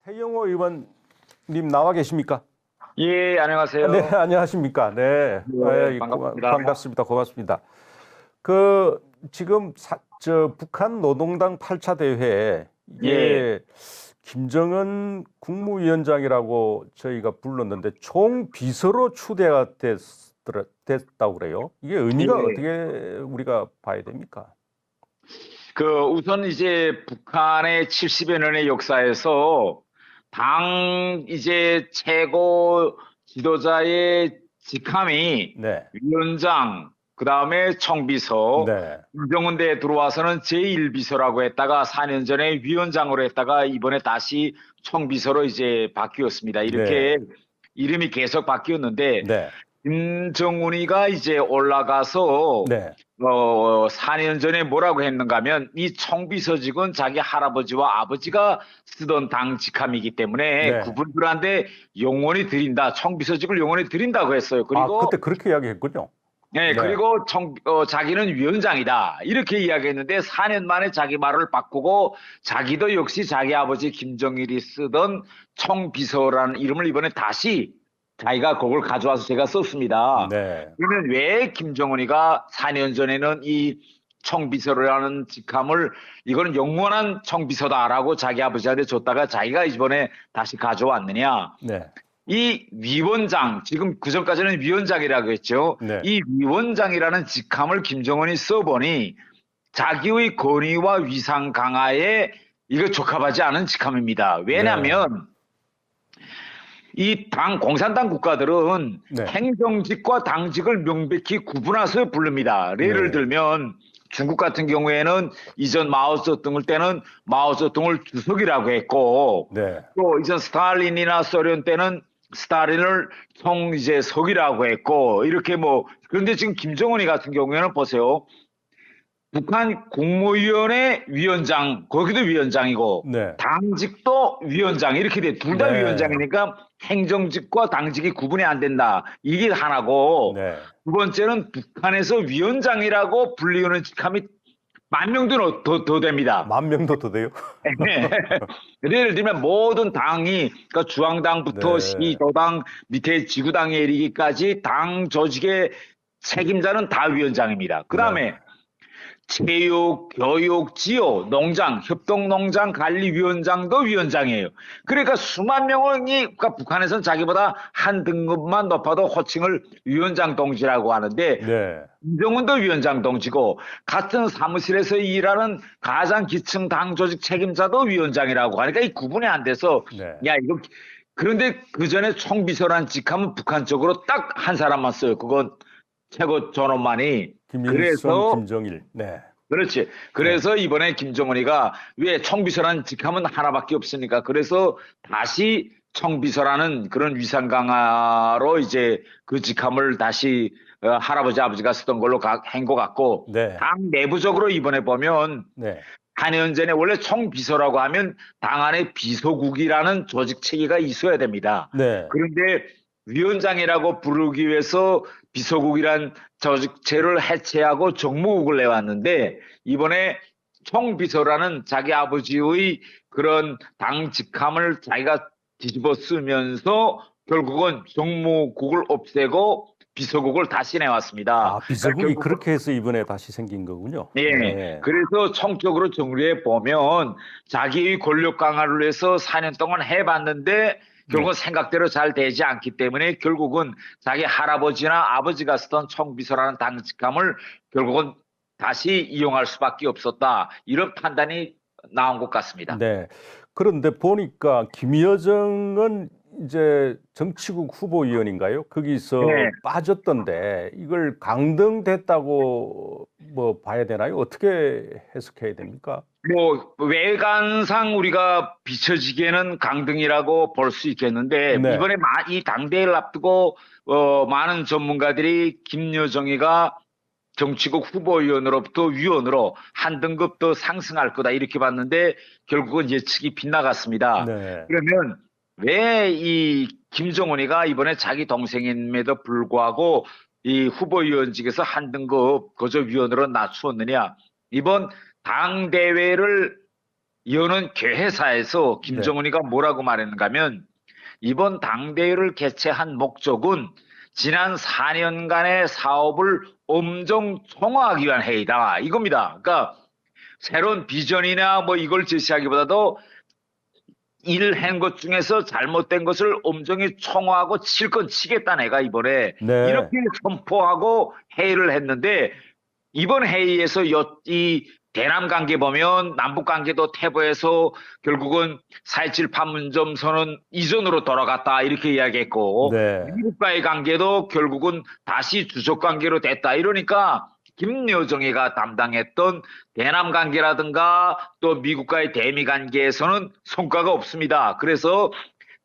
태영호 의원님 나와 계십니까? 예, 안녕하세요. 네, 안녕하십니까? 네, 네, 반갑습니다. 반갑습니다. 고맙습니다. 지금 북한 노동당 8차 대회에 이게 예. 김정은 국무위원장이라고 저희가 불렀는데 총 비서로 추대가 됐다고 그래요. 이게 의미가 예. 어떻게 우리가 봐야 됩니까? 우선 이제 북한의 70여 년의 역사에서 당 최고 지도자의 직함이 네, 위원장, 그 다음에 총비서, 네, 김정은 대에 들어와서는 제1비서라고 했다가 4년 전에 위원장으로 했다가 이번에 다시 총비서로 이제 바뀌었습니다. 이렇게 이름이 계속 바뀌었는데 네, 김정은이가 이제 올라가서 네, 4년 전에 뭐라고 했는가 하면 이 총비서직은 자기 할아버지와 아버지가 쓰던 당 직함이기 때문에 네. 그분들한테 영원히 드린다. 총비서직을 영원히 드린다고 했어요. 그리고 그때 그렇게 이야기했군요. 네, 그리고 자기는 위원장이다. 이렇게 이야기했는데 4년 만에 자기 말을 바꾸고 자기도 역시 자기 아버지 김정일이 쓰던 총비서라는 이름을 이번에 다시 자기가 그걸 가져와서 제가 썼습니다. 네, 그러면 왜 김정은이가 4년 전에는 이 총비서라는 직함을 이거는 영원한 총비서다라고 자기 아버지한테 줬다가 자기가 이번에 다시 가져왔느냐? 네, 이 위원장, 지금 그전까지는 위원장이라고 했죠. 네. 이 위원장이라는 직함을 김정은이 써보니 자기의 권위와 위상 강화에 이거 적합하지 않은 직함입니다. 왜냐하면 이 공산당 국가들은 네. 행정직과 당직을 명백히 구분해서 부릅니다. 예를 들면 중국 같은 경우에는 이전 마오쩌둥을 때는 마오쩌둥을 주석이라고 했고, 네. 또 이전 스탈린이나 소련 때는 스탈린을 석이라고 했고, 이렇게 그런데 지금 김정은이 같은 경우에는 보세요. 북한 국무위원회 위원장, 거기도 위원장이고, 네. 당직도 위원장, 이렇게 돼. 둘 다 네. 위원장이니까 행정직과 당직이 구분이 안 된다. 이게 하나고, 네. 두 번째는 북한에서 위원장이라고 불리우는 직함이 10,000명도 더 됩니다. 10,000명도 더 돼요? 예를 들면 모든 당이, 그러니까 중앙당부터 네. 시도당, 밑에 지구당에 이르기까지 당 조직의 책임자는 다 위원장입니다. 그 다음에 체육, 교육, 지요, 농장, 협동농장 관리위원장도 위원장이에요. 그러니까 수만 명이, 그러니까 북한에서는 자기보다 한 등급만 높아도 호칭을 위원장 동지라고 하는데, 네. 김정은도 위원장 동지고, 같은 사무실에서 일하는 가장 기층 당 조직 책임자도 위원장이라고 하니까 이 구분이 안 돼서, 네. 그런데 그 전에 총비서란 직함은 북한 쪽으로 딱 한 사람만 써요. 그건 최고 존엄만이. 김일성, 김정일. 네. 그렇지. 그래서 이번에 김정은이가 왜 총비서라는 직함은 하나밖에 없으니까 그래서 다시 총비서라는 그런 위상 강화로 이제 그 직함을 다시 할아버지 아버지가 쓰던 걸로 한 것 같고, 네. 당 내부적으로 이번에 보면 네. 4년 전에 원래 총비서라고 하면 당 안에 비서국이라는 조직 체계가 있어야 됩니다. 네. 그런데 위원장이라고 부르기 위해서 비서국이란 조직체를 해체하고 정무국을 내왔는데, 이번에 총비서라는 자기 아버지의 그런 당 직함을 자기가 뒤집어 쓰면서 결국은 정무국을 없애고 비서국을 다시 내왔습니다. 비서국이 그렇게 해서 이번에 다시 생긴 거군요. 네. 네. 그래서 총적으로 정리해 보면 자기의 권력 강화를 위해서 4년 동안 해봤는데 결국은 생각대로 잘 되지 않기 때문에 결국은 자기 할아버지나 아버지가 쓰던 총비서라는 당 직함을 결국은 다시 이용할 수밖에 없었다. 이런 판단이 나온 것 같습니다. 네. 그런데 보니까 김여정은 이제 정치국 후보위원인가요? 거기서 빠졌던데 이걸 강등됐다고 봐야 되나요? 어떻게 해석해야 됩니까? 외관상 우리가 비춰지기에는 강등이라고 볼 수 있겠는데, 이번에 이 당대회를 앞두고 많은 전문가들이 김여정이가 정치국 후보위원으로부터 위원으로 한 등급 더 상승할 거다 이렇게 봤는데 결국은 예측이 빗나갔습니다. 네. 그러면 왜 이 김정은이가 이번에 자기 동생임에도 불구하고 이 후보위원직에서 한 등급 거저 위원으로 낮추었느냐? 이번 당대회를 여는 개회사에서 김정은이가 뭐라고 말했는가 하면 이번 당대회를 개최한 목적은 지난 4년간의 사업을 엄정 총화하기 위한 회의다. 이겁니다. 그러니까 새로운 비전이나 뭐 이걸 제시하기보다도 일한 것 중에서 잘못된 것을 엄정히 총화하고 칠 건 치겠다 내가 이번에 네. 이렇게 선포하고 회의를 했는데 이번 회의에서 이 대남 관계 보면 남북 관계도 퇴보해서 결국은 4.27 판문점 선언 이전으로 돌아갔다 이렇게 이야기했고 네. 미국과의 관계도 결국은 다시 주적 관계로 됐다 이러니까 김여정이가 담당했던 대남 관계라든가 또 미국과의 대미 관계에서는 성과가 없습니다. 그래서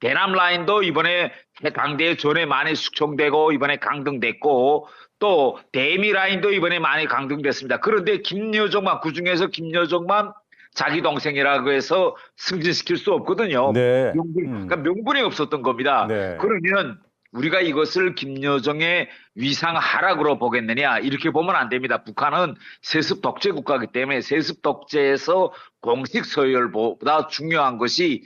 대남 라인도 이번에 당대회 전에 많이 숙청되고 이번에 강등됐고 또 대미 라인도 이번에 많이 강등됐습니다. 그런데 김여정만 그중에서 김여정만 자기 동생이라고 해서 승진시킬 수 없거든요. 네. 그러니까 명분이 없었던 겁니다. 네. 그러면 우리가 이것을 김여정의 위상 하락으로 보겠느냐 이렇게 보면 안 됩니다. 북한은 세습 독재 국가이기 때문에 세습 독재에서 공식 서열보다 중요한 것이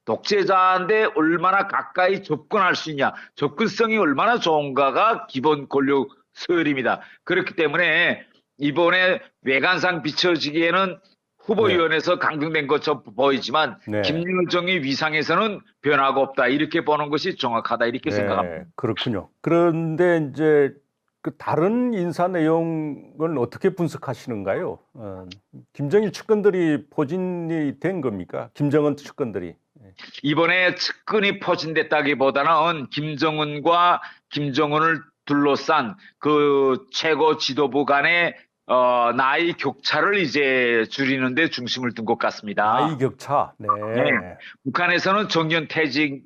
독재자인데 얼마나 가까이 접근할 수 있냐, 접근성이 얼마나 좋은가가 기본 권력 서열입니다. 그렇기 때문에 이번에 외관상 비춰지기에는 후보위원회에서 강등된 것처럼 보이지만 네. 김여정의 위상에서는 변화가 없다 이렇게 보는 것이 정확하다 이렇게 생각합니다. 그렇군요. 그런데 이제 그 다른 인사 내용은 어떻게 분석하시는가요? 김정일 측근들이 포진이 된 겁니까? 김정은 측근들이. 이번에 측근이 포진됐다기보다는 김정은과 김정은을 둘러싼 그 최고 지도부 간의 나이 격차를 이제 줄이는 데 중심을 둔 것 같습니다. 나이 격차. 네. 북한에서는 정년퇴직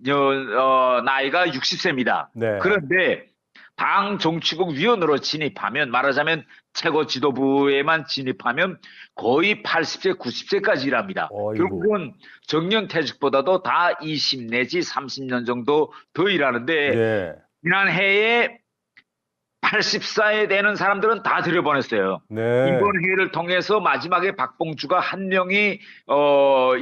나이가 60세입니다. 네. 그런데 당 정치국 위원으로 진입하면 말하자면 최고 지도부에만 진입하면 거의 80세, 90세까지 일합니다. 어이구. 결국은 정년퇴직보다도 다 20 내지 30년 정도 더 일하는데 네. 지난 해에 80살에 되는 사람들은 다 들여보냈어요. 네. 이번 회의를 통해서 마지막에 박봉주가 한 명이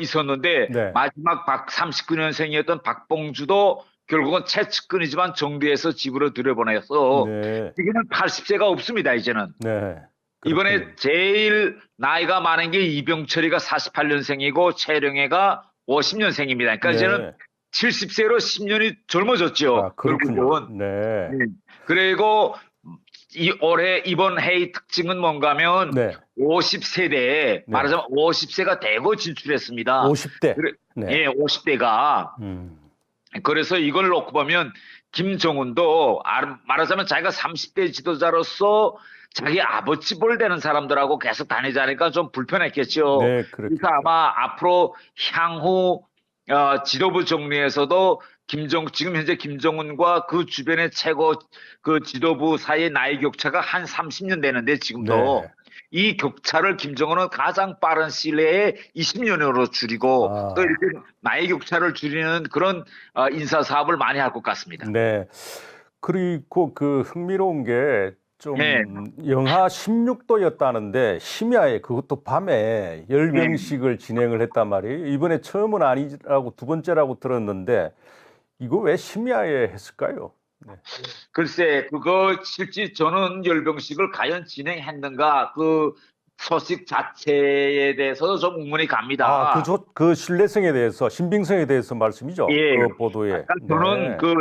있었는데 네. 마지막 39년생이었던 박봉주도 결국은 최측근이지만 정부에서 집으로 들여보내서 네. 지금은 80세가 없습니다. 이제는. 네. 이번에 그렇군요. 제일 나이가 많은 게 이병철이가 48년생이고 최령해가 50년생입니다. 그러니까 네. 이제는 70세로 10년이 젊어졌죠. 아, 그렇군요. 결국은. 네. 그리고 올해 이번 회의 특징은 뭔가 하면 네. 50세대에 말하자면 50세가 대거 진출했습니다. 50대. 네. 예, 50대가. 그래서 이걸 놓고 보면 김정은도 말하자면 자기가 30대 지도자로서 자기 아버지 볼 되는 사람들하고 계속 다니자니까 좀 불편했겠죠. 네, 그래서 아마 앞으로 향후 지도부 정리에서도 지금 현재 김정은과 그 주변의 최고 그 지도부 사이의 나이 격차가 한 30년 되는데 지금도 네. 이 격차를 김정은은 가장 빠른 시일 내에 20년으로 줄이고 또 이렇게 나이 격차를 줄이는 그런 인사 사업을 많이 할 것 같습니다. 네. 그리고 그 흥미로운 게 좀 네. 영하 16도였다는데 심야에 그것도 밤에 열병식을 진행을 했단 말이에요. 이번에 처음은 아니라고 두 번째라고 들었는데 이거 왜 심야에 했을까요? 네. 글쎄, 그거 실제 저는 열병식을 과연 진행했는가 그 소식 자체에 대해서도 좀 의문이 갑니다. 그 신뢰성에 대해서, 신빙성에 대해서 말씀이죠. 예. 그 보도에. 저는 그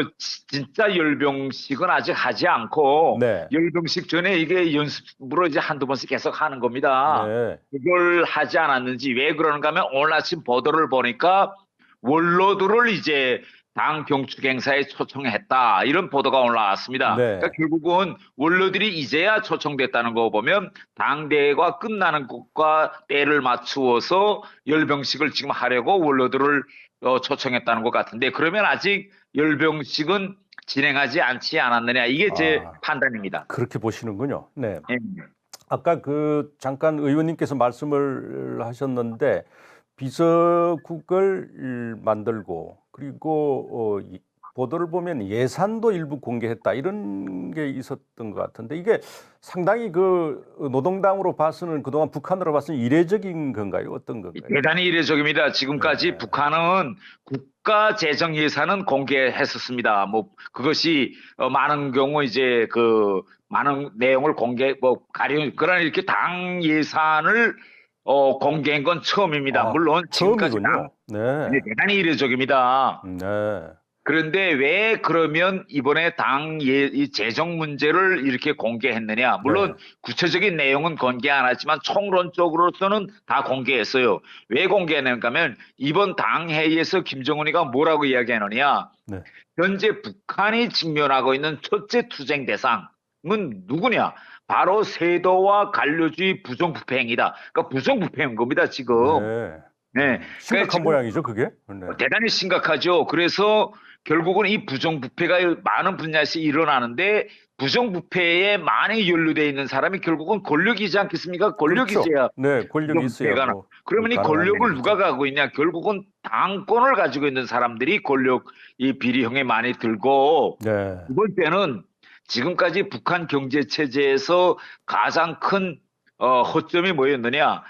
진짜 열병식은 아직 하지 않고 네. 열병식 전에 이게 연습으로 이제 한두 번씩 계속 하는 겁니다. 네. 그걸 하지 않았는지 왜 그러는가 하면 오늘 아침 보도를 보니까 원로들을 이제 당 병축 행사에 초청했다 이런 보도가 올라왔습니다. 네. 그러니까 결국은 원로들이 이제야 초청됐다는 거 보면 당대회가 끝나는 것과 때를 맞추어서 열병식을 지금 하려고 원로들을 초청했다는 것 같은데 그러면 아직 열병식은 진행하지 않지 않았느냐 이게 제 판단입니다. 그렇게 보시는군요. 네. 네. 아까 그 잠깐 의원님께서 말씀을 하셨는데 비서국을 만들고 그리고 보도를 보면 예산도 일부 공개했다 이런 게 있었던 것 같은데 이게 상당히 그 노동당으로 봐서는 그동안 북한으로 봐서는 이례적인 건가요? 어떤 건가요? 대단히 이례적입니다. 지금까지 네. 북한은 국가 재정 예산은 공개했었습니다. 뭐 그것이 많은 경우 이제 그 많은 내용을 공개 뭐 가령 그러나 이렇게 당 예산을 공개한 건 처음입니다. 아, 물론 지금까지 처음이군요. 네. 대단히 이례적입니다. 네. 그런데 왜 그러면 이번에 이 재정 문제를 이렇게 공개했느냐? 물론 네. 구체적인 내용은 공개 안 했지만 총론적으로서는 다 공개했어요. 왜 공개했는가 하면 이번 당 회의에서 김정은이가 뭐라고 이야기하느냐? 네. 현재 북한이 직면하고 있는 첫째 투쟁 대상은 누구냐? 바로 세도와 관료주의 부정부패 행위다. 그러니까 부정부패인 겁니다, 지금. 네. 네. 심각한 지금 모양이죠, 그게. 네. 대단히 심각하죠. 그래서 결국은 이 부정부패가 많은 분야에서 일어나는데 부정부패에 많이 연루되어 있는 사람이 결국은 권력이지 않겠습니까? 권력이세요. 네, 권력이 있어요. 부정부패가. 뭐, 그러면 이 가능한 권력을 일이죠. 누가 가고 있냐? 결국은 당권을 가지고 있는 사람들이 권력 이 비리형에 많이 들고 네. 두 번째는 지금까지 북한 경제 체제에서 가장 큰 허점이 뭐였느냐?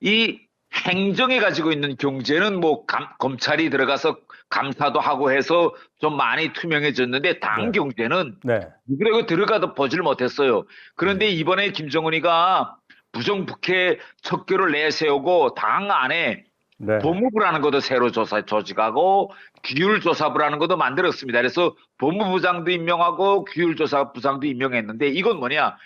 이 행정에 가지고 있는 경제는 뭐 검찰이 들어가서 감사도 하고 해서 좀 많이 투명해졌는데 당 네. 경제는 네. 누구라고 들어가도 보질 못했어요. 그런데 이번에 김정은이가 부정부패 척결을 내세우고 당 안에 네. 법무부라는 것도 새로 조직하고 규율조사부라는 것도 만들었습니다. 그래서 법무부장도 임명하고 규율조사부장도 임명했는데 이건 뭐냐?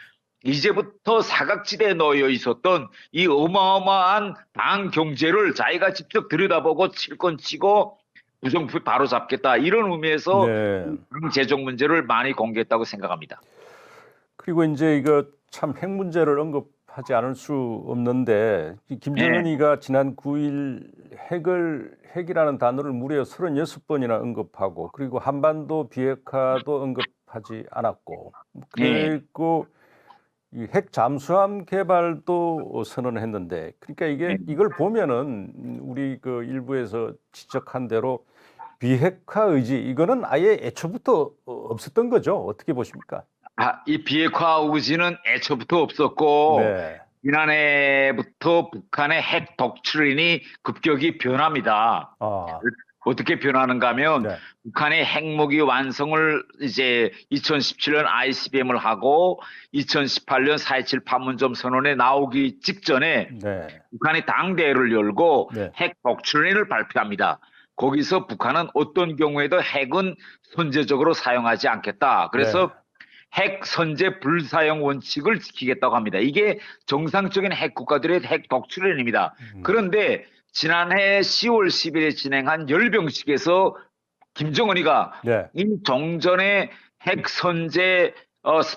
이제부터 사각지대에 놓여 있었던 이 어마어마한 당 경제를 자기가 직접 들여다보고 칠 건 치고 부정부패 바로 잡겠다 이런 의미에서 네. 당 재정 문제를 많이 공개했다고 생각합니다. 그리고 이제 이거 참 핵 문제를 언급하지 않을 수 없는데 이 김정은이가 지난 9일 핵이라는 단어를 무려 36번이나 언급하고 그리고 한반도 비핵화도 언급하지 않았고 그리고 이 핵 잠수함 개발도 선언했는데 그러니까 이걸 보면은 우리 그 일부에서 지적한 대로 비핵화 의지 이거는 아예 애초부터 없었던 거죠. 어떻게 보십니까? 이 비핵화 의지는 애초부터 없었고 네. 지난해부터 북한의 핵 독트린이 급격히 변합니다. 아, 어떻게 변하는가 하면 네. 북한의 핵무기 완성을 이제 2017년 ICBM을 하고 2018년 4.27 판문점 선언에 나오기 직전에 네. 북한이 당대회를 열고 네. 핵 독트린을 발표합니다. 거기서 북한은 어떤 경우에도 핵은 선제적으로 사용하지 않겠다. 그래서 핵 선제 불사용 원칙을 지키겠다고 합니다. 이게 정상적인 핵 국가들의 핵 독트린입니다. 그런데 지난해 10월 10일에 진행한 열병식에서 김정은이가 네. 이 종전의 핵 선제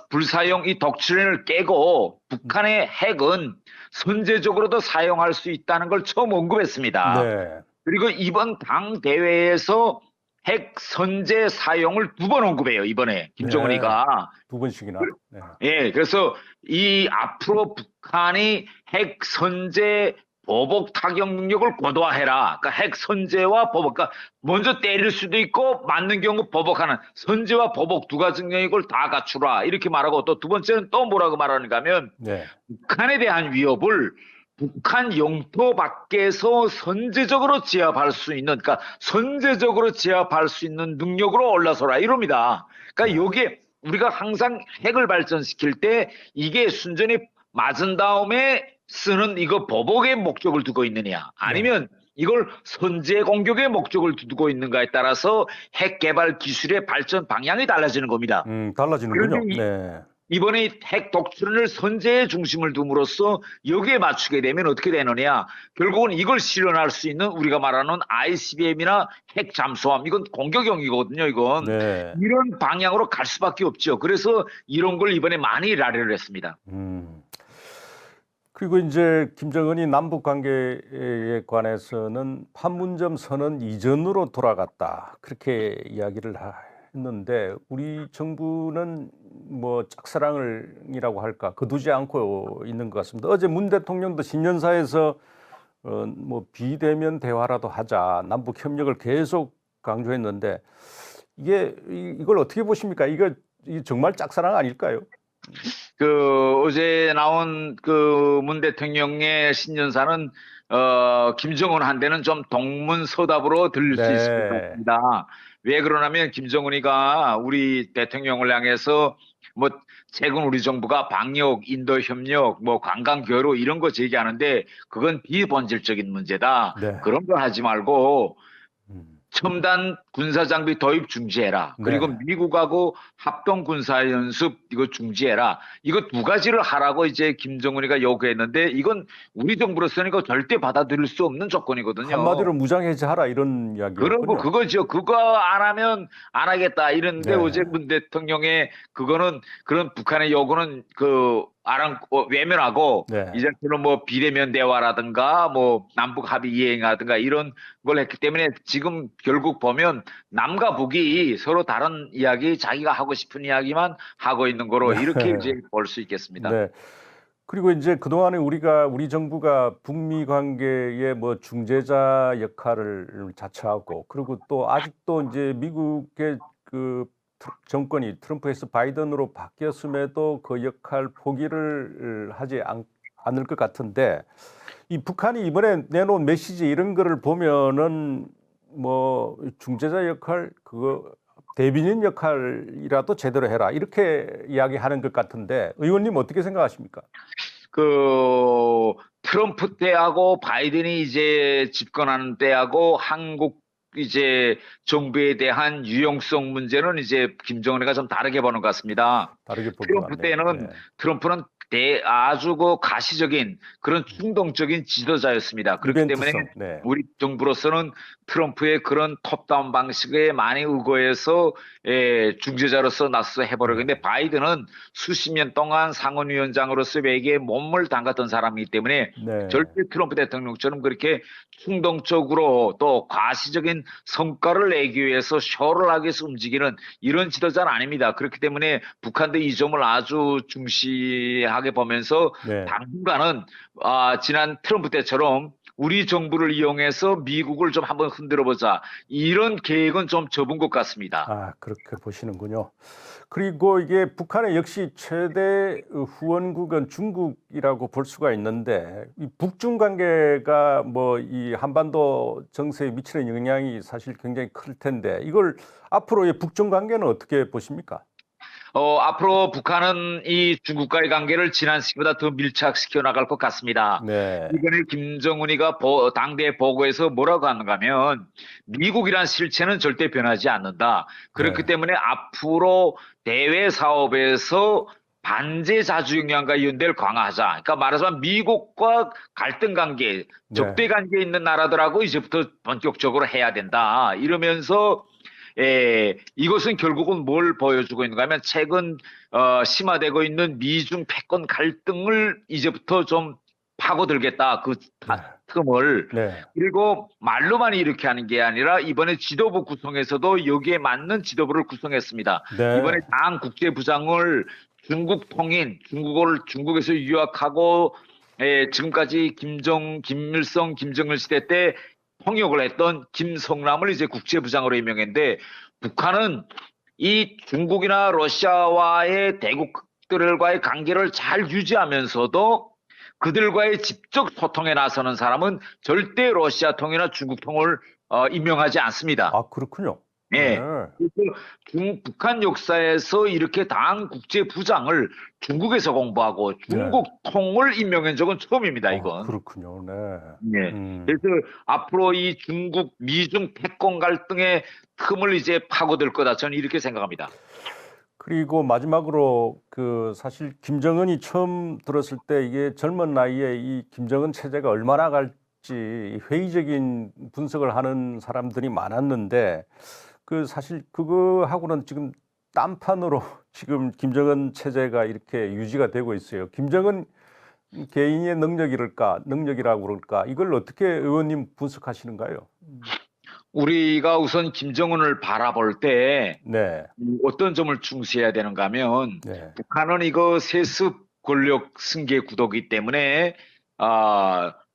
불사용 이 독트린을 깨고 북한의 핵은 선제적으로도 사용할 수 있다는 걸 처음 언급했습니다. 네. 그리고 이번 당 대회에서 핵 선제 사용을 2번 언급해요. 이번에 김정은이가. 2번씩이나. 네. 예, 그래서 이 앞으로 북한이 핵 선제 보복 타격 능력을 고도화해라. 그러니까 핵 선제와 보복, 그러니까 먼저 때릴 수도 있고 맞는 경우 보복하는 선제와 보복 두 가지 능력을 다 갖추라. 이렇게 말하고 또 두 번째는 또 뭐라고 말하는가 하면 네. 북한에 대한 위협을 북한 영토 밖에서 선제적으로 제압할 수 있는, 그러니까 선제적으로 제압할 수 있는 능력으로 올라서라 이럽니다. 그러니까 여기에 우리가 항상 핵을 발전시킬 때 이게 순전히 맞은 다음에 쓰는 이거 보복의 목적을 두고 있느냐 아니면 이걸 선제 공격의 목적을 두고 있는가에 따라서 핵 개발 기술의 발전 방향이 달라지는 겁니다. 달라지는군요. 그런데 네. 이번에 핵 독트린을 선제의 중심을 둠으로써 여기에 맞추게 되면 어떻게 되느냐. 결국은 이걸 실현할 수 있는 우리가 말하는 ICBM이나 핵 잠수함 이건 공격용이거든요. 이건 네. 이런 방향으로 갈 수밖에 없죠. 그래서 이런 걸 이번에 많이 라리를 했습니다. 그리고 이제 김정은이 남북 관계에 관해서는 판문점 선언 이전으로 돌아갔다 그렇게 이야기를 했는데 우리 정부는 뭐 짝사랑이라고 할까 거두지 않고 있는 것 같습니다. 어제 문 대통령도 신년사에서 뭐 비대면 대화라도 하자 남북 협력을 계속 강조했는데 이걸 어떻게 보십니까? 이거 정말 짝사랑 아닐까요? 어제 나온 문 대통령의 신년사는 김정은한테는 좀 동문서답으로 들릴 수 있을 것 네. 같습니다. 왜 그러냐면 김정은이가 우리 대통령을 향해서 뭐 최근 우리 정부가 방역, 인도 협력, 뭐 관광 교류 이런 거 제기하는데 그건 비본질적인 문제다. 네. 그런 거 하지 말고 음. 첨단 군사장비 도입 중지해라. 그리고 네. 미국하고 합동 군사연습 이거 중지해라. 이거 두 가지를 하라고 이제 김정은이가 요구했는데 이건 우리 정부로서는 이거 절대 받아들일 수 없는 조건이거든요. 한마디로 무장해제하라 이런 이야기였군요. 그거죠. 그거 안 하면 안 하겠다 이랬는데 네. 어제 문 대통령의 그런 북한의 요구는 외면하고 네. 이제 그런 뭐 비대면 대화라든가 뭐 남북 합의 이행하든가 이런 걸 했기 때문에 지금 결국 보면 남과 북이 서로 다른 이야기 자기가 하고 싶은 이야기만 하고 있는 거로 이렇게 이제 볼 수 있겠습니다. 네. 그리고 이제 그동안에 우리 정부가 북미 관계의 뭐 중재자 역할을 자처하고 그리고 또 아직도 이제 미국의 정권이 트럼프에서 바이든으로 바뀌었음에도 그 역할 포기를 하지 않을 것 같은데 이 북한이 이번에 내놓은 메시지 이런 거를 보면은 뭐 중재자 역할 그거 대변인 역할이라도 제대로 해라 이렇게 이야기하는 것 같은데 의원님 어떻게 생각하십니까? 트럼프 때하고 바이든이 이제 집권하는 때하고 한국 이제 정부에 대한 유용성 문제는 이제 김정은이가 좀 다르게 보는 것 같습니다. 다르게 볼 것 트럼프 같네요. 때는 네. 트럼프는 아주 가시적인 그런 충동적인 지도자였습니다. 그렇기 때문에 이벤트성. 네. 우리 정부로서는 트럼프의 그런 톱다운 방식에 많이 의거해서 중재자로서 나서서 해보려고 했는데 바이든은 수십 년 동안 상원위원장으로서 외계에 몸을 담갔던 사람이기 때문에 네. 절대 트럼프 대통령처럼 그렇게 충동적으로 또 과시적인 성과를 내기 위해서 쇼를 하기 위해서 움직이는 이런 지도자는 아닙니다. 그렇기 때문에 북한도 이 점을 아주 중시하게 보면서 네. 당분간은 지난 트럼프 때처럼 우리 정부를 이용해서 미국을 좀 한번 흔들어 보자 이런 계획은 좀 접은 것 같습니다. 아, 그렇게 보시는군요. 그리고 이게 북한의 역시 최대 후원국은 중국이라고 볼 수가 있는데 이 북중 관계가 뭐 이 한반도 정세에 미치는 영향이 사실 굉장히 클 텐데 이걸 앞으로의 북중 관계는 어떻게 보십니까? 앞으로 북한은 이 중국과의 관계를 지난 시기보다 더 밀착시켜 나갈 것 같습니다. 네. 이번에 김정은이가 당대 보고에서 뭐라고 하는가 하면 미국이란 실체는 절대 변하지 않는다. 그렇기 네. 때문에 앞으로 대외 사업에서 반제 자주영향과 연대를 강화하자. 그러니까 말하자면 미국과 갈등 관계, 적대 관계에 있는 나라들하고 이제부터 본격적으로 해야 된다. 이러면서 이것은 결국은 뭘 보여주고 있는가 하면 최근 심화되고 있는 미중 패권 갈등을 이제부터 좀 파고들겠다. 그 틈을. 네. 그리고 말로만 이렇게 하는 게 아니라 이번에 지도부 구성에서도 여기에 맞는 지도부를 구성했습니다. 네. 이번에 당 국제부장을 중국 통인, 중국에서 유학하고 지금까지 김일성, 김정일 시대 때 통역을 했던 김성남을 이제 국제부장으로 임명했는데 북한은 이 중국이나 러시아와의 대국들과의 관계를 잘 유지하면서도 그들과의 직접 소통에 나서는 사람은 절대 러시아 통이나 중국 통을 임명하지 않습니다. 아, 그렇군요. 예. 네. 그래서 북한 역사에서 이렇게 당 국제부장을 중국에서 공부하고 중국 통을 임명한 적은 처음입니다, 이건. 그렇군요. 네. 네. 그래서 앞으로 이 중국 미중 패권 갈등의 틈을 이제 파고들 거다. 저는 이렇게 생각합니다. 그리고 마지막으로 사실 김정은이 처음 들었을 때 이게 젊은 나이에 이 김정은 체제가 얼마나 갈지 회의적인 분석을 하는 사람들이 많았는데 사실 그거하고는 지금 딴판으로 지금 김정은 체제가 이렇게 유지가 되고 있어요. 김정은 개인의 능력이라고 그럴까? 이걸 어떻게 의원님 분석하시는가요? 우리가 우선 김정은을 바라볼 때 네. 어떤 점을 중시해야 되는가 하면 네. 북한은 이거 세습 권력 승계 구도이기 때문에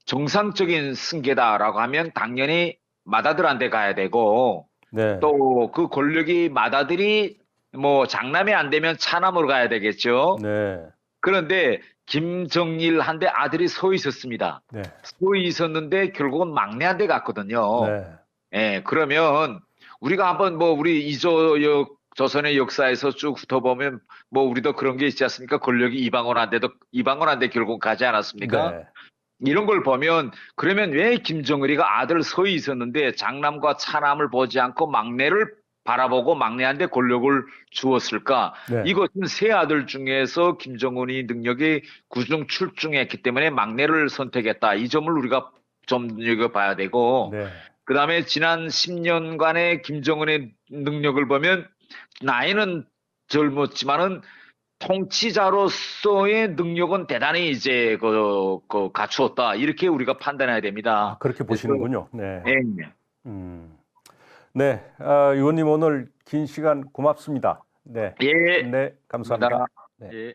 정상적인 승계다라고 하면 당연히 맏아들한테 가야 되고 네. 또 그 권력이 맏아들이 뭐 장남이 안 되면 차남으로 가야 되겠죠. 네. 그런데 김정일한테 아들이 서 있었습니다. 네. 서 있었는데 결국은 막내한테 갔거든요. 네. 예, 그러면 우리가 한번 뭐 우리 이조역 조선의 역사에서 쭉 훑어보면 뭐 우리도 그런 게 있지 않습니까? 권력이 이방원한테 결국 가지 않았습니까? 네. 이런 걸 보면 그러면 왜 김정일이가 아들 서 있었는데 장남과 차남을 보지 않고 막내를 바라보고 막내한테 권력을 주었을까? 네. 이것은 세 아들 중에서 김정은이 능력이 구중 출중했기 때문에 막내를 선택했다. 이 점을 우리가 좀 눈여겨봐야 되고 네. 그다음에 지난 10년간의 김정은의 능력을 보면 나이는 젊었지만은 통치자로서의 능력은 대단히 이제 갖추었다. 이렇게 우리가 판단해야 됩니다. 그렇게 보시는군요. 네. 예. 네. 의원님 오늘 긴 시간 고맙습니다. 네. 예. 네. 감사합니다. 네. 예.